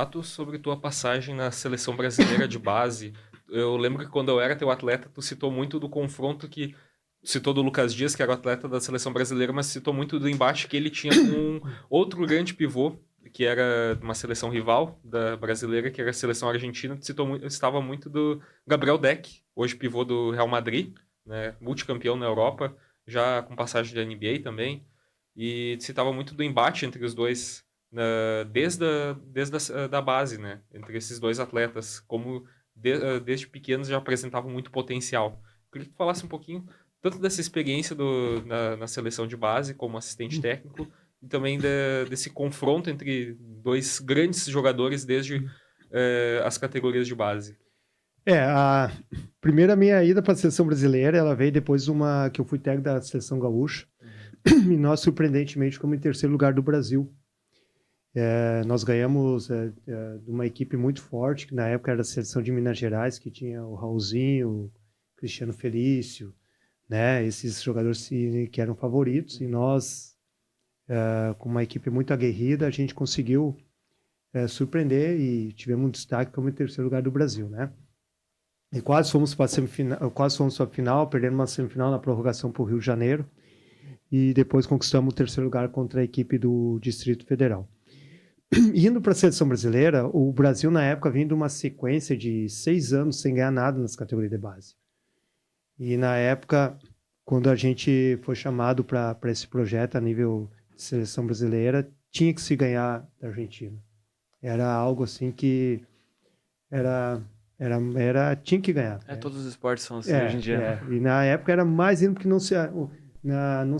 Ato, sobre tua passagem na seleção brasileira de base. Eu lembro que quando eu era teu atleta, tu citou muito do confronto que... Citou do Lucas Dias, que era o atleta da seleção brasileira, mas citou muito do embate que ele tinha com outro grande pivô, que era uma seleção rival da brasileira, que era a seleção argentina. Tu citou, citava muito do Gabriel Deck, hoje pivô do Real Madrid, né, multicampeão na Europa, já com passagem da NBA também. E tu citava muito do embate entre os dois desde da base, né? Entre esses dois atletas, como desde pequenos já apresentavam muito potencial. Queria que tu falasse um pouquinho tanto dessa experiência na seleção de base como assistente técnico e também desse confronto entre dois grandes jogadores desde as categorias de base. A primeira minha ida para a seleção brasileira, ela veio depois de uma que eu fui técnico da seleção gaúcha. E nós, surpreendentemente, ficamos em terceiro lugar do Brasil. Nós ganhamos de uma equipe muito forte, que na época era a seleção de Minas Gerais, que tinha o Raulzinho, o Cristiano Felício, né? Esses jogadores que eram favoritos. E nós, com uma equipe muito aguerrida, a gente conseguiu surpreender e tivemos um destaque como em terceiro lugar do Brasil, né? E quase fomos para a final, perdendo uma semifinal na prorrogação para o Rio de Janeiro. E depois conquistamos o terceiro lugar contra a equipe do Distrito Federal. Indo para a seleção brasileira, o Brasil, na época, vinha de uma sequência de 6 anos sem ganhar nada nas categorias de base. E, na época, quando a gente foi chamado para esse projeto a nível de seleção brasileira, tinha que se ganhar da Argentina. Era algo assim que tinha que ganhar. Todos os esportes são assim hoje em dia. E na época era mais ainda porque não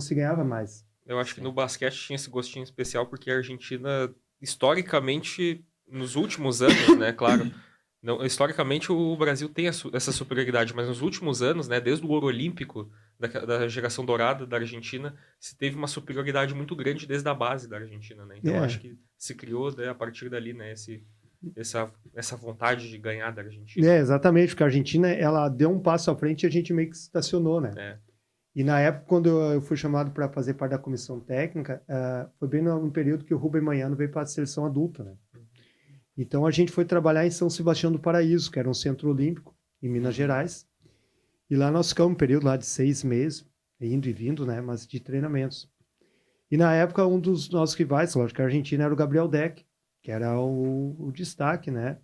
se ganhava mais. Eu acho que no basquete tinha esse gostinho especial porque a Argentina, historicamente, nos últimos anos, né, claro, não, historicamente o Brasil tem essa superioridade, mas nos últimos anos, né, desde o ouro olímpico da geração dourada da Argentina, se teve uma superioridade muito grande desde a base da Argentina, né? Então acho que se criou, né, a partir dali, né, essa vontade de ganhar da Argentina. Exatamente, porque a Argentina, ela deu um passo à frente e a gente meio que estacionou, né? E na época, quando eu fui chamado para fazer parte da comissão técnica, foi bem no período que o Rubem Manhano veio para a seleção adulta, né? Então a gente foi trabalhar em São Sebastião do Paraíso, que era um centro olímpico, em Minas Gerais. E lá nós ficamos um período lá de 6 meses, indo e vindo, né? Mas de treinamentos. E na época, um dos nossos rivais, lógico que a Argentina, era o Gabriel Deck, que era o destaque, né?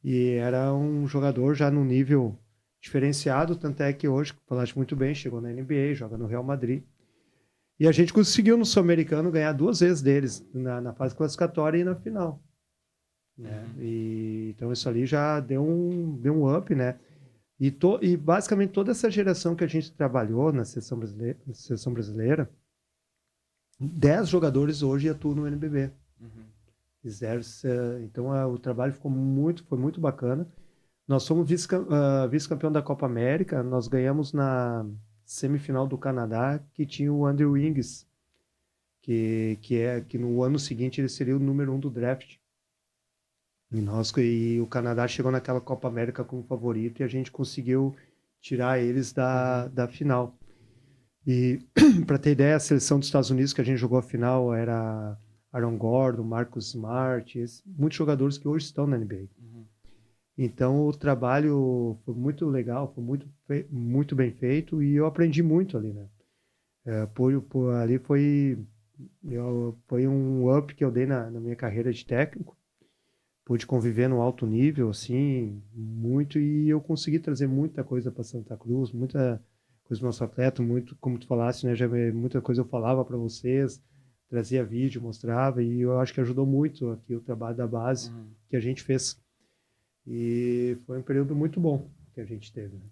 E era um jogador já no nível diferenciado, tanto é que hoje, falaste muito bem, chegou na NBA, joga no Real Madrid. E a gente conseguiu no Sul-Americano ganhar 2 vezes deles, na fase classificatória e na final. Né? E, então isso ali já deu um up, né? E basicamente toda essa geração que a gente trabalhou na seleção brasileira, 10 jogadores hoje atuam no NBB. Então o trabalho foi muito bacana. Nós somos vice-campeão da Copa América. Nós ganhamos na semifinal do Canadá, que tinha o Andrew Wiggins, que no ano seguinte ele seria o número 1 do draft. E o Canadá chegou naquela Copa América como favorito e a gente conseguiu tirar eles da final. E para ter ideia, a seleção dos Estados Unidos que a gente jogou a final era Aaron Gordon, Marcus Smart, muitos jogadores que hoje estão na NBA. Então o trabalho foi muito legal, foi muito bem feito e eu aprendi muito ali, né? Ali foi um up que eu dei na minha carreira de técnico. Pude conviver no alto nível, assim, muito, e eu consegui trazer muita coisa para Santa Cruz, muita coisa do nosso atleta, muito, como tu falaste, né, muita coisa eu falava para vocês, trazia vídeo, mostrava, e eu acho que ajudou muito aqui o trabalho da base que a gente fez. E foi um período muito bom que a gente teve, né?